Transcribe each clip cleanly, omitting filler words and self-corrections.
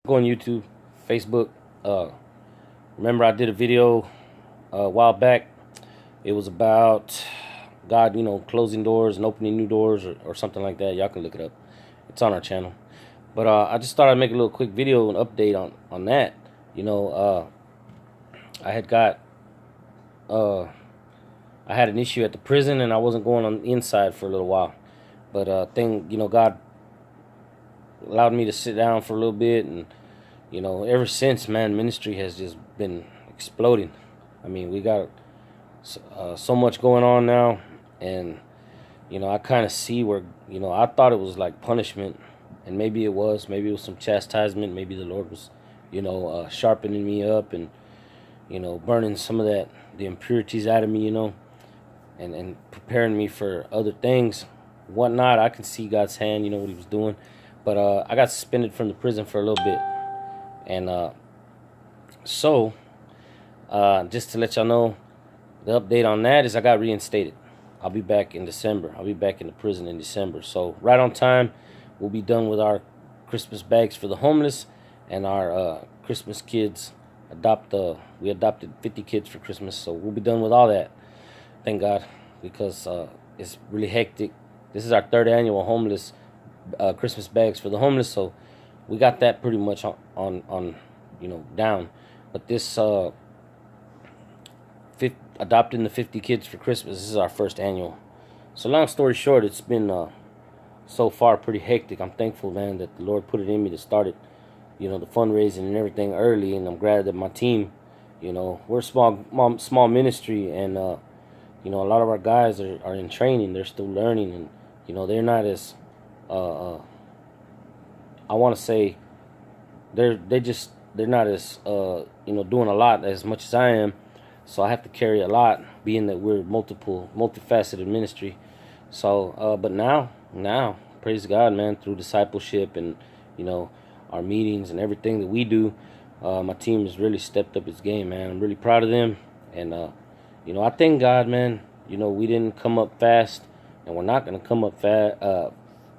Go on YouTube, Facebook. Remember I did a video a while back. It was about God, closing doors and opening new doors or something like that. Y'all can look it up. It's on our channel. But I just thought I'd make a little quick video and update on that. I had got I had an issue at the prison and I wasn't going on the inside for a little while. But God allowed me to sit down for a little bit, and ever since, man, ministry has just been exploding. I mean, we got so much going on now, and I kind of see where I thought it was like punishment, and maybe it was some chastisement. Maybe the Lord was sharpening me up and burning some of the impurities out of me, and preparing me for other things, whatnot. I can see God's hand, what He was doing. But I got suspended from the prison for a little bit, and so just to let y'all know, the update on that is I got reinstated. I'll be back in December. I'll be back in the prison in December. So right on time, we'll be done with our Christmas bags for the homeless and our Christmas kids. We adopted 50 kids for Christmas, so we'll be done with all that. Thank God, because it's really hectic. This is our third annual homeless Christmas bags for the homeless, so we got that pretty much on down. But this adopting the 50 kids for Christmas, this is our first annual. So long story short, it's been so far pretty hectic. I'm thankful, man, that the Lord put it in me to start it, the fundraising and everything early, and I'm glad that my team, we're a small ministry, and a lot of our guys are in training. They're still learning, and they're not as I want to say they're not as doing a lot as much as I am, so I have to carry a lot, being that we're multifaceted ministry. So but now praise God, man, through discipleship and our meetings and everything that we do, my team has really stepped up its game, man. I'm really proud of them, and I thank God, man. We didn't come up fast, and we're not going to come up fast.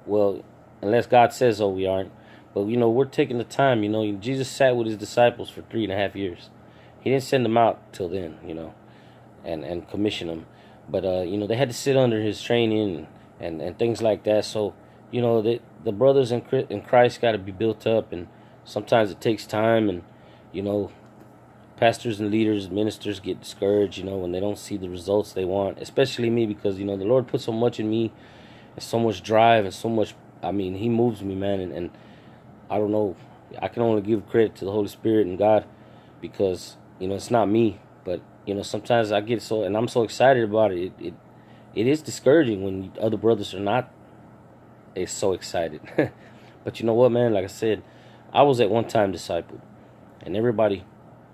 Well, unless God says so, we aren't. But we're taking the time. Jesus sat with His disciples for 3.5 years. He didn't send them out till then, and commission them. But they had to sit under His training and things like that. So the brothers in Christ got to be built up, and sometimes it takes time. And pastors and leaders, ministers get discouraged, when they don't see the results they want. Especially me, because the Lord put so much in me, and so much drive, and so much. I mean, He moves me, man, and I don't know. I can only give credit to the Holy Spirit and God, because it's not me. But sometimes I get so, and I'm so excited about it. It is discouraging when other brothers are not so excited. But you know what, man? Like I said, I was at one time discipled, and everybody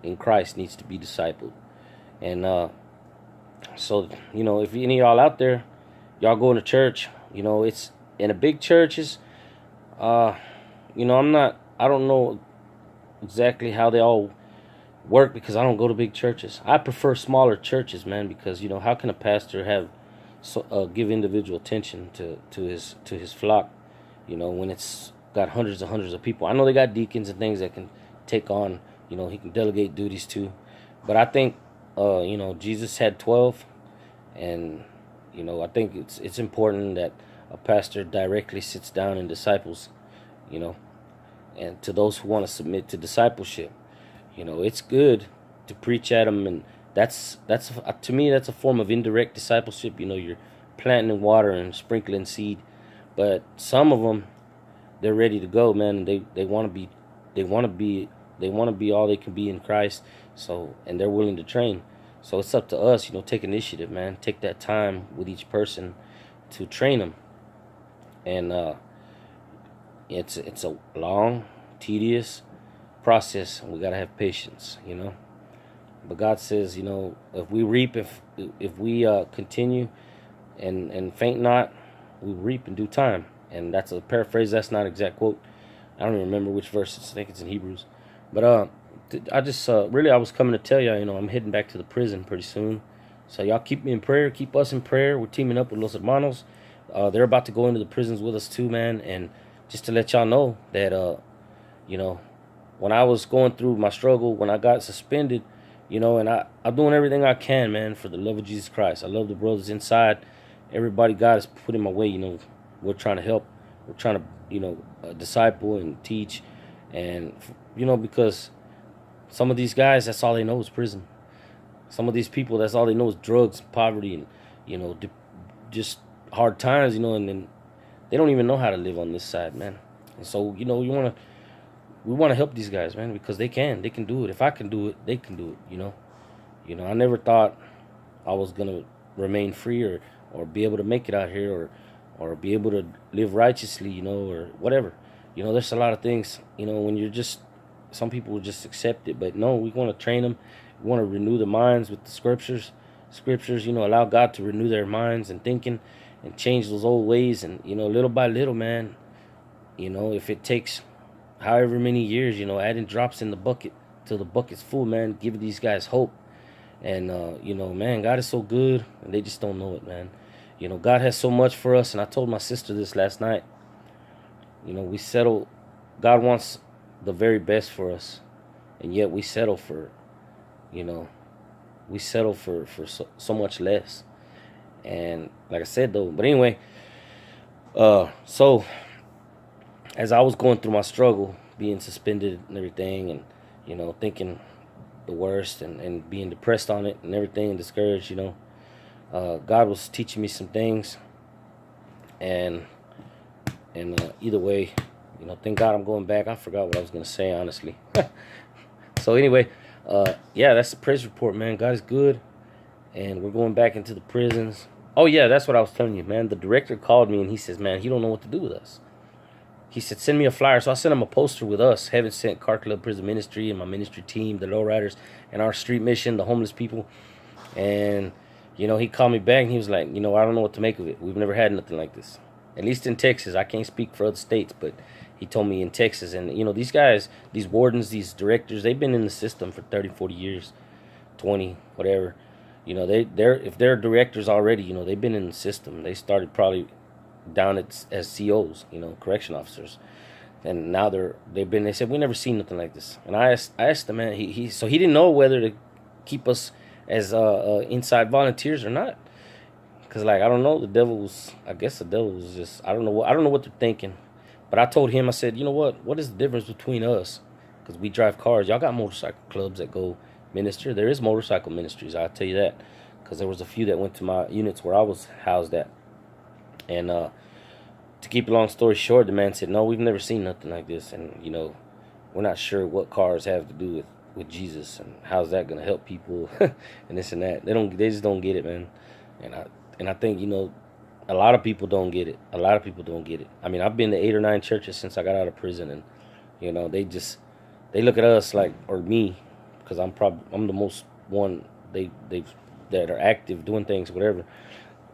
in Christ needs to be discipled. And so if any of y'all out there, y'all going to church, it's in a big churches. I don't know exactly how they all work, because I don't go to big churches. I prefer smaller churches, man, because how can a pastor have give individual attention to his flock, when it's got hundreds and hundreds of people. I know they got deacons and things that can take on, he can delegate duties to, but I think Jesus had 12, and I think it's important that a pastor directly sits down and disciples, and to those who want to submit to discipleship. It's good to preach at them, and that's to me, that's a form of indirect discipleship. You're planting water and sprinkling seed, but some of them, they're ready to go, man, and they want to be all they can be in Christ. So, and they're willing to train. So it's up to us, take initiative, man. Take that time with each person to train them. And it's a long, tedious process, and we gotta have patience, But God says, if we reap, if we continue and faint not, we reap in due time. And that's a paraphrase. That's not an exact quote. I don't even remember which verse. I think it's in Hebrews. But I just really, I was coming to tell you, I'm heading back to the prison pretty soon. So y'all keep me in prayer. Keep us in prayer. We're teaming up with Los Hermanos. They're about to go into the prisons with us too, man. And just to let y'all know that, when I was going through my struggle, when I got suspended, you know, and I'm doing everything I can, man, for the love of Jesus Christ. I love the brothers inside. Everybody God has put in my way, you know, we're trying to help. We're trying to, you know, disciple and teach. And, you know, because some of these guys, that's all they know is prison. Some of these people, that's all they know is drugs, poverty, and, you know, just hard times, you know, and then they don't even know how to live on this side, man. And so, you know, we want to help these guys, man, because they can do it. If I can do it, they can do it, you know. I never thought I was gonna remain free, or be able to make it out here, or be able to live righteously, you know, or whatever. You know, there's a lot of things, you know, when you're just, some people will just accept it, but no, we want to train them. We want to renew the minds with the scriptures, you know, allow God to renew their minds and thinking, and change those old ways. And, you know, little by little, man, you know, if it takes however many years, you know, adding drops in the bucket till the bucket's full, man, give these guys hope. And, you know, man, God is so good, and they just don't know it, man. You know, God has so much for us, and I told my sister this last night. You know, we settle, God wants the very best for us, and yet we settle for, you know, we settle for so much less. And like I said, though, but anyway, so as I was going through my struggle, being suspended and everything, and, you know, thinking the worst, and being depressed on it and everything, and discouraged, you know, God was teaching me some things. And either way, you know, thank God I'm going back. I forgot what I was going to say, honestly. So anyway, yeah, that's the prison report, man. God is good, and we're going back into the prisons. Oh, yeah, that's what I was telling you, man. The director called me, and he says, man, he don't know what to do with us. He said, send me a flyer. So I sent him a poster with us, Heaven Sent Car Club Prison Ministry, and my ministry team, the lowriders, and our street mission, the homeless people. And, you know, he called me back, and he was like, you know, I don't know what to make of it. We've never had nothing like this. At least in Texas. I can't speak for other states, but he told me in Texas. And, you know, these guys, these wardens, these directors, they've been in the system for 30, 40 years, 20, whatever. You know, if they're directors already, you know, they've been in the system. They started probably down as COs, you know, correction officers. And now they said, we never seen nothing like this. And I asked the man, so he didn't know whether to keep us as inside volunteers or not. Because, like, I don't know, I guess the devil was just, I don't know what they're thinking. But I told him, I said, you know what is the difference between us? Because we drive cars. Y'all got motorcycle clubs that go minister. There is motorcycle ministries, I'll tell you that. Because there was a few that went to my units where I was housed at. And to keep a long story short, the man said, no, we've never seen nothing like this. And, you know, we're not sure what cars have to do with Jesus, and how's that going to help people and this and that. They just don't get it, man. And I think, you know, a lot of people don't get it. I mean, I've been to 8 or 9 churches since I got out of prison, and, you know, they look at us like, or me, because I'm the most one that are active doing things, whatever.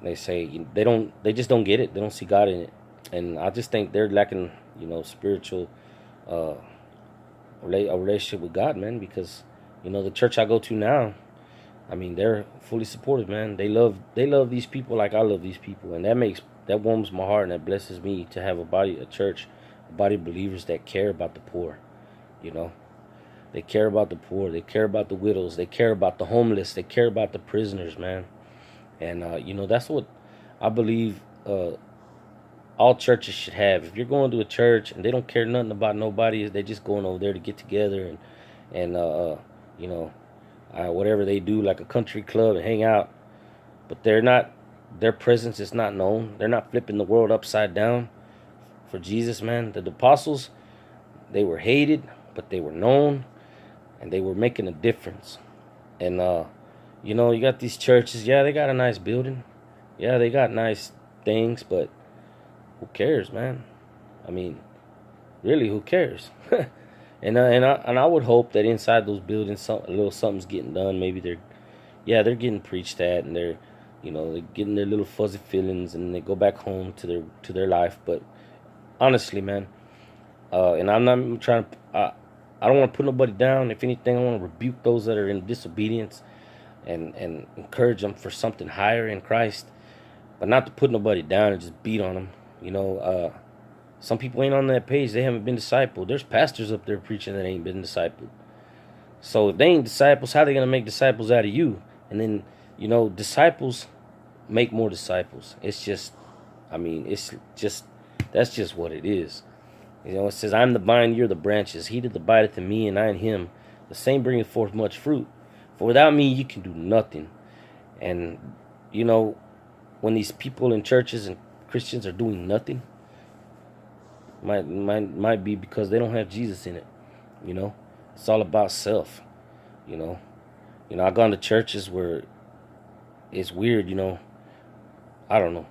They say they just don't get it. They don't see God in it. And I just think they're lacking, you know, spiritual a relationship with God, man, because, you know, the church I go to now, I mean, they're fully supportive, man. They love these people like I love these people, and that warms my heart, and that blesses me to have a body of believers that care about the poor, you know. They care about the poor, they care about the widows, they care about the homeless, they care about the prisoners, man. And you know, that's what I believe all churches should have. If you're going to a church and they don't care nothing about nobody, they're just going over there to get together and you know, whatever they do, like a country club, and hang out. But their presence is not known. They're not flipping the world upside down for Jesus, man. The apostles, they were hated, but they were known, and they were making a difference. And you know, you got these churches, yeah, they got a nice building, yeah, they got nice things, but who cares, man? I mean, really, who cares? And I would hope that inside those buildings, a little something's getting done. Maybe they're getting preached at, and they're getting their little fuzzy feelings, and they go back home to their life. But honestly, man, and I'm not trying to. I don't want to put nobody down. If anything, I want to rebuke those that are in disobedience, and encourage them for something higher in Christ, but not to put nobody down and just beat on them. You know, Some people ain't on that page. They haven't been discipled. There's pastors up there preaching that ain't been discipled. So if they ain't disciples, how they gonna make disciples out of you? And then, disciples make more disciples. It's just, that's just what it is. It says, I'm the vine, you're the branches. He that abideth in me, and I in him, the same bringeth forth much fruit. For without me, you can do nothing. And, when these people in churches and Christians are doing nothing, might be because they don't have Jesus in it. It's all about self. I've gone to churches where it's weird. I don't know.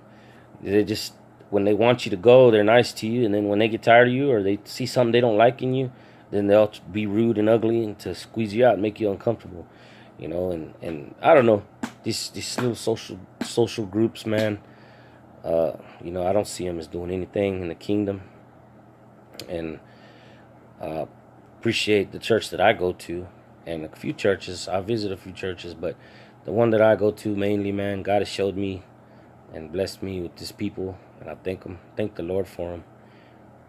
They just, when they want you to go, they're nice to you, and then when they get tired of you or they see something they don't like in you, then they'll be rude and ugly and to squeeze you out and make you uncomfortable. And I don't know, these little social groups, man. I don't see them as doing anything in the kingdom. And appreciate the church that I go to, and a few churches. I visit a few churches, but the one that I go to mainly, man, God has showed me and blessed me with these people, and I thank the Lord for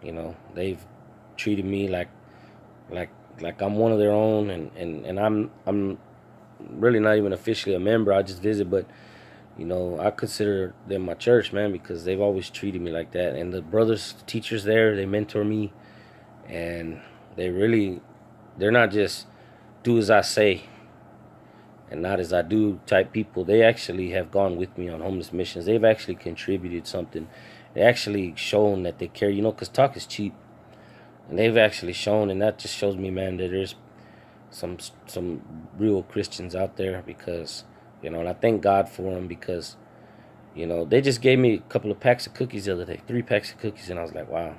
them. They've treated me like I'm one of their own, and I'm really not even officially a member. I just visit, but I consider them my church, man, because they've always treated me like that. And the brothers, teachers there, they mentor me, and they're not just do as I say and not as I do type people. They actually have gone with me on homeless missions. They've actually contributed something. They actually shown that they care, because talk is cheap. And they've actually shown, and that just shows me, man, that there's some real Christians out there, because, and I thank God for them, because, they just gave me a couple of packs of cookies the other day, 3 packs of cookies, and I was like, wow,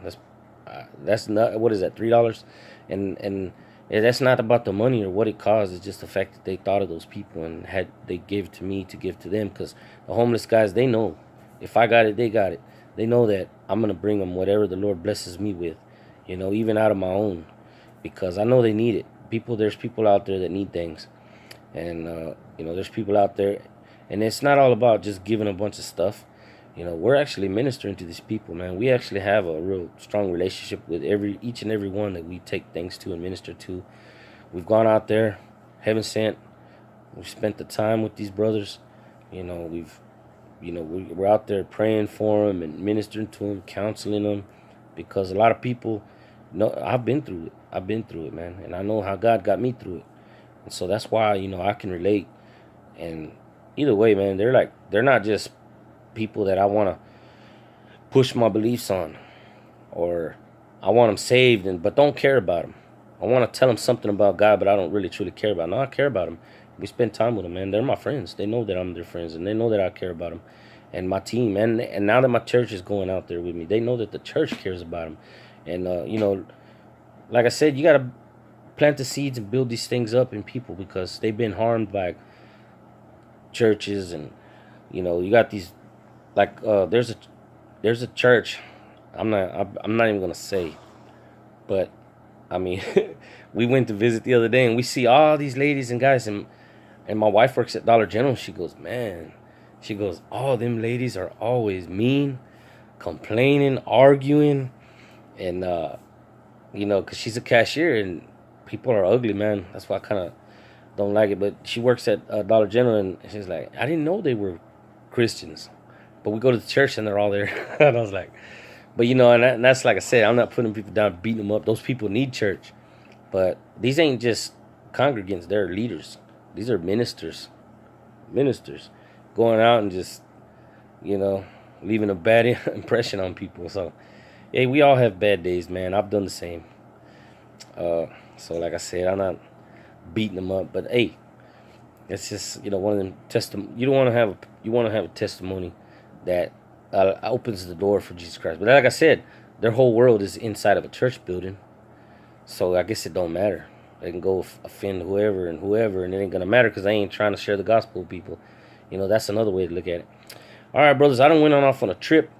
that's not, what is that, $3? And that's not about the money or what it costs. It's just the fact that they thought of those people and they gave it to me to give to them, because the homeless guys, they know if I got it, they got it. They know that I'm going to bring them whatever the Lord blesses me with, even out of my own, because I know they need it. There's people out there that need things, and there's people out there, and it's not all about just giving a bunch of stuff. We're actually ministering to these people, man. We actually have a real strong relationship with each and every one that we take things to and minister to. We've gone out there, heaven sent. We've spent the time with these brothers. We're out there praying for them and ministering to them, counseling them, because a lot of people know I've been through it. I've been through it, man, and I know how God got me through it, and so that's why I can relate. And either way, man, they're not just people that I want to push my beliefs on, or I want them saved but don't care about them. I want to tell them something about God, but I don't really truly care about them. No, I care about them. We spend time with them, man. They're my friends. They know that I'm their friends, and they know that I care about them. And my team, and now that my church is going out there with me, they know that the church cares about them. And like I said, you got to plant the seeds and build these things up in people, because they've been harmed by churches. And you got these, like there's a church, I'm not even gonna say, but we went to visit the other day, and we see all these ladies and guys, and my wife works at Dollar General. She goes, all them ladies are always mean, complaining, arguing, and because she's a cashier, and people are ugly, man. That's why I kind of don't like it. But she works at Dollar General, and she's like, I didn't know they were Christians, but we go to the church and they're all there. And I was like, but and that's, like I said, I'm not putting people down, beating them up. Those people need church, but these ain't just congregants. They're leaders. These are ministers going out and just leaving a bad impression on people. So hey, we all have bad days, man. I've done the same. So like I said, I'm not beating them up, but hey, it's just one of them you want to have a testimony that opens the door for Jesus Christ. But like I said, their whole world is inside of a church building, so I guess it don't matter. They can go offend whoever, and it ain't gonna matter, because they ain't trying to share the gospel with people. That's another way to look at it. All right, brothers, I done went off on a trip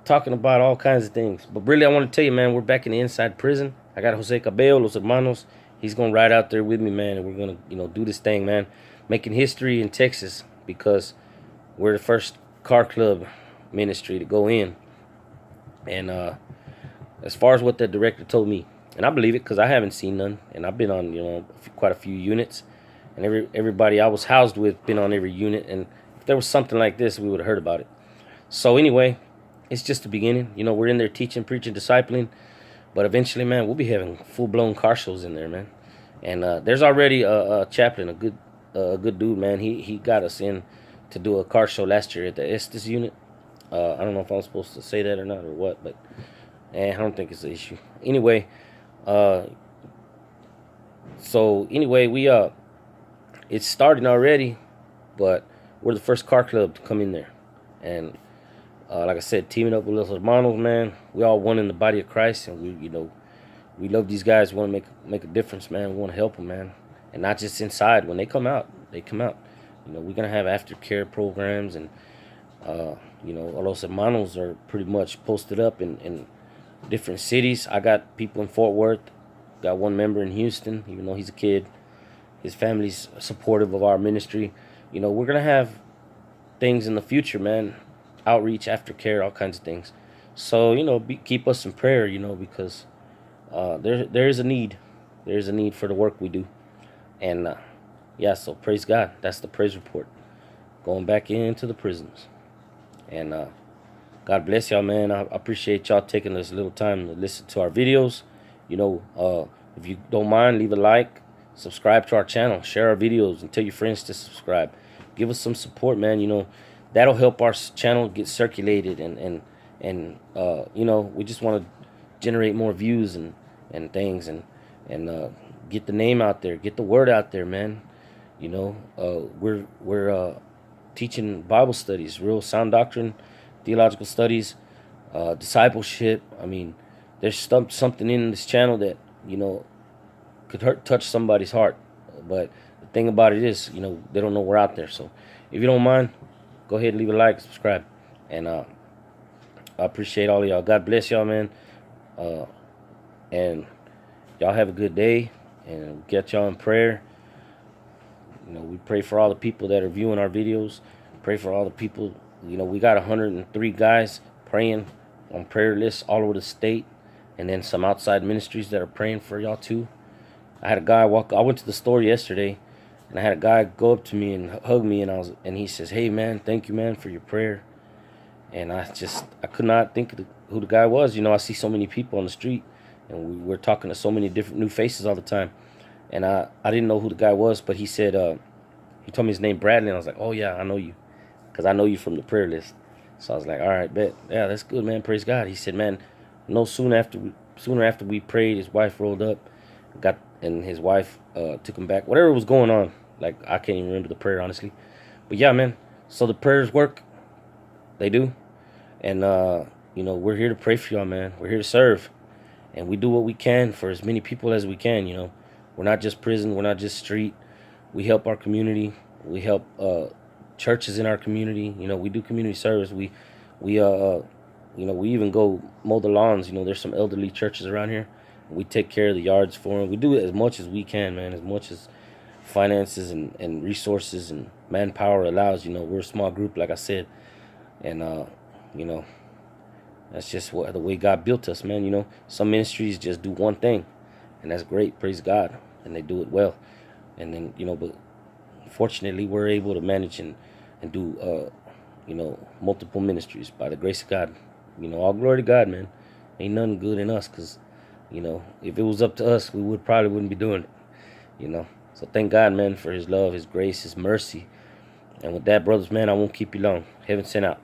talking about all kinds of things, but really I want to tell you, man, we're back in the inside prison. I got Jose Cabello Los Hermanoz. He's gonna ride out there with me, man, and we're gonna do this thing, man, making history in Texas, because we're the first car club ministry to go in. And as far as what the director told me, and I believe it because I haven't seen none, and I've been on, you know, quite a few units, and everybody I was housed with been on every unit, and if there was something like this, we would have heard about it. So anyway, it's just the beginning. You know, we're in there teaching, preaching, discipling, but eventually, man, we'll be having full-blown car shows in there, man. And there's already a chaplain, a good dude, man. He got us in to do a car show last year at the Estes unit. I don't know if I'm supposed to say that or not or what, but I don't think it's an issue. Anyway, so anyway, it's starting already, but we're the first car club to come in there, and like I said, teaming up with Los Hermanos, man. We all one in the body of Christ, and we love these guys. We want to make a difference, man. We want to help them, man, and not just inside. When they come out, they come out. You know, we're gonna have aftercare programs, and you know, Los Hermanos are pretty much posted up in different cities. I got people in Fort Worth. Got one member in Houston, even though he's a kid. His family's supportive of our ministry. You know, we're gonna have things in the future, man. Outreach, aftercare, all kinds of things. So, you know, keep us in prayer, you know, because there is a need. There is a need for the work we do. And yeah, so praise God. That's the praise report. Going back into the prisons. And God bless y'all, man. I appreciate y'all taking this little time to listen to our videos. You know, if you don't mind, leave a like, subscribe to our channel, share our videos, and tell your friends to subscribe. Give us some support, man. You know, that'll help our channel get circulated, and you know, we just want to generate more views and things, and get the name out there, get the word out there, man. You know, we're teaching Bible studies, real sound doctrine, theological studies, discipleship. I mean, there's something in this channel that, you know, could touch somebody's heart. But the thing about it is, you know, they don't know we're out there. So if you don't mind, go ahead and leave a like, subscribe. And I appreciate all of y'all. God bless y'all, man. And y'all have a good day, and get y'all in prayer. You know, we pray for all the people that are viewing our videos. Pray for all the people. You know, we got 103 guys praying on prayer lists all over the state, and then some outside ministries that are praying for y'all too. I had a guy I went to the store yesterday, and I had a guy go up to me and hug me, and he says, "Hey, man, thank you, man, for your prayer." And I could not think of who the guy was. You know, I see so many people on the street, and we're talking to so many different new faces all the time. And I didn't know who the guy was, but he said, he told me his name, Bradley, and I was like, "Oh yeah, I know you, because I know you from the prayer list." So I was like, "All right, bet, yeah, that's good, man. Praise God." He said, "Man, no sooner after we prayed, his wife rolled up, and his wife took him back. Whatever was going on, like, I can't even remember the prayer, honestly. But yeah, man. So the prayers work, they do, and you know, we're here to pray for y'all, man. We're here to serve, and we do what we can for as many people as we can. You know, we're not just prison, we're not just street. We help our community. We help churches in our community. You know, we do community service. We you know, we even go mow the lawns. You know, there's some elderly churches around here. We take care of the yards for them. We do it as much as we can, man, as much as finances and resources and manpower allows. You know, we're a small group, like I said, and you know, that's just the way God built us, man. You know, some ministries just do one thing, and that's great, praise God, and they do it well. And then, you know, but fortunately, we're able to manage and do you know, multiple ministries by the grace of God. You know, all glory to God, man. Ain't nothing good in us, because, you know, if it was up to us, we probably wouldn't be doing it, you know. So thank God, man, for his love, his grace, his mercy. And with that, brothers, man, I won't keep you long. Heaven sent out.